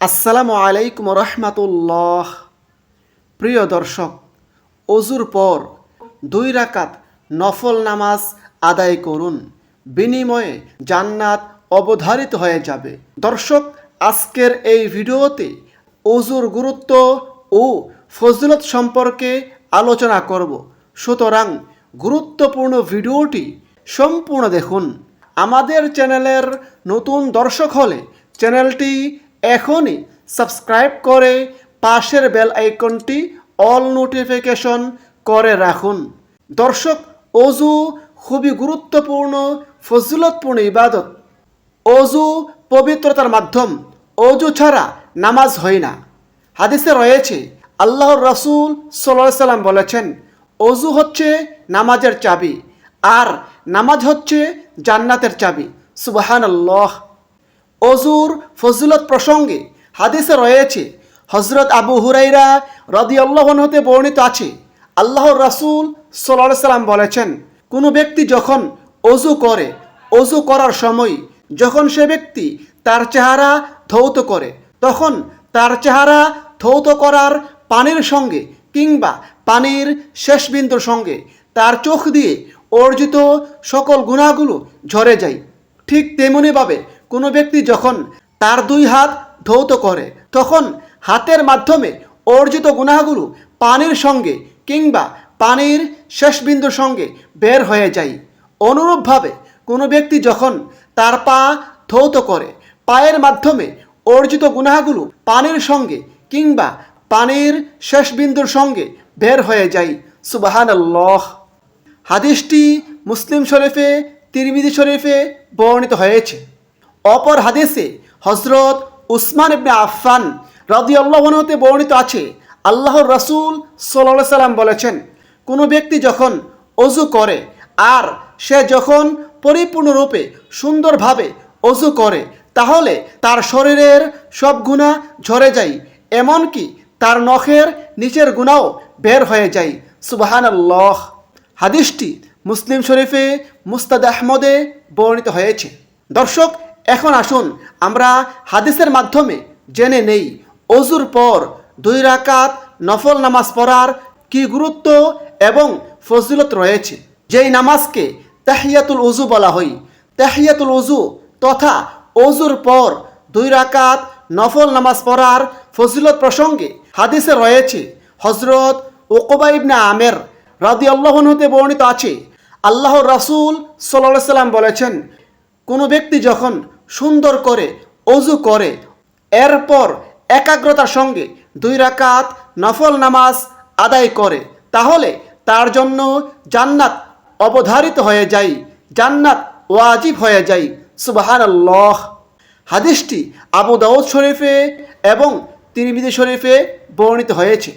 আসসালামু আলাইকুম রহমাতুল্লাহ। প্রিয় দর্শক, অজুর পর 2 রাকাত নফল নামাজ আদায় করুন, বিনিময়ে জান্নাত অবধারিত হয়ে যাবে। দর্শক, আজকের এই ভিডিওতে অজুর গুরুত্ব ও ফজিলত সম্পর্কে আলোচনা করব। সুতরাং গুরুত্বপূর্ণ ভিডিওটি সম্পূর্ণ দেখুন। আমাদের চ্যানেলের নতুন দর্শক হলে চ্যানেলটি এখনই সাবস্ক্রাইব করে পাশের বেল আইকনটি অল নোটিফিকেশন করে রাখুন। দর্শক, অজু খুবই গুরুত্বপূর্ণ ফজিলতপূর্ণ ইবাদত। অজু পবিত্রতার মাধ্যম। অজু ছাড়া নামাজ হয় না। হাদিসে রয়েছে, আল্লাহর রাসূল সাল্লাল্লাহু আলাইহি সাল্লাম বলেছেন, অজু হচ্ছে নামাজের চাবি, আর নামাজ হচ্ছে জান্নাতের চাবি। সুবহানাল্লাহ। অজুর ফজিলত প্রসঙ্গে হাদিসে রয়েছে, হযরত আবু হুরায়রা রাদিয়াল্লাহু আনহু হতে বর্ণিত আছে, আল্লাহর রাসূল সাল্লাল্লাহু আলাইহি সাল্লাম বলেছেন, কোনো ব্যক্তি যখন অজু করে, অজু করার সময় যখন সে ব্যক্তি তার চেহারা ধৌত করে, তখন তার চেহারা ধৌত করার পানির সঙ্গে কিংবা পানির শেষ বিন্দুর সঙ্গে তার চোখ দিয়ে অর্জিত সকল গুনাহগুলো ঝরে যায়। ঠিক তেমনিভাবে কোনো ব্যক্তি যখন তার 2 হাত ধৌত করে, তখন হাতের মাধ্যমে অর্জিত গুনাহগুলো পানির সঙ্গে কিংবা পানির শেষ বিন্দুর সঙ্গে বের হয়ে যায়। অনুরূপভাবে কোনো ব্যক্তি যখন তার পা ধৌত করে, পায়ের মাধ্যমে অর্জিত গুনাহগুলো পানির সঙ্গে কিংবা পানির শেষ বিন্দুর সঙ্গে বের হয়ে যায়। সুবহানাল্লাহ। হাদিসটি মুসলিম শরীফে, তিরমিজি শরীফে বর্ণিত হয়েছে। অপর হাদিসে হযরত উসমান ইবনে আফফান রাদিয়াল্লাহু আনহু হতে বর্ণিত আছে, আল্লাহর রাসূল সাল্লাল্লাহু আলাইহি সাল্লাম বলেছেন, কোনো ব্যক্তি যখন অজু করে আর সে যখন পরিপূর্ণরূপে সুন্দরভাবে অজু করে, তাহলে তার শরীরের সব গুনাহ ঝরে যায়, এমনকি তার নখের নিচের গুনাহও বের হয়ে যায়। সুবহানাল্লাহ। হাদিসটি মুসলিম শরীফে মুসনাদ আহমদে বর্ণিত হয়েছে। দর্শক, এখন আসুন আমরা হাদিসের মাধ্যমে জেনে নেই অজুর পর 2 রাকাত নফল নামাজ পড়ার কি গুরুত্ব এবং ফজিলত রয়েছে। যেই নামাজকে তাহিয়াতুল উজু বলা হয়, তাহিয়াতুল উজু তথা অজুর পর 2 রাকাত নফল নামাজ পড়ার ফজিলত প্রসঙ্গে হাদিসে রয়েছে, হযরত উকবা ইবনে আমের রাদিয়াল্লাহু আনহু হতে বর্ণিত আছে, আল্লাহর রাসূল সাল্লাল্লাহু আলাইহি সাল্লাম বলেছেন, কোনো ব্যক্তি যখন সুন্দর করে অজু করে, এরপর একাগ্রতার সঙ্গে 2 রাকাত নফল নামাজ আদায় করে, তাহলে তার জন্য জান্নাত অবধারিত হয়ে যায়, জান্নাত ওয়াজিব হয়ে যায়। সুবহানাল্লাহ। হাদিসটি আবু দাউদ শরীফে এবং তিরমিজি শরীফে বর্ণিত হয়েছে।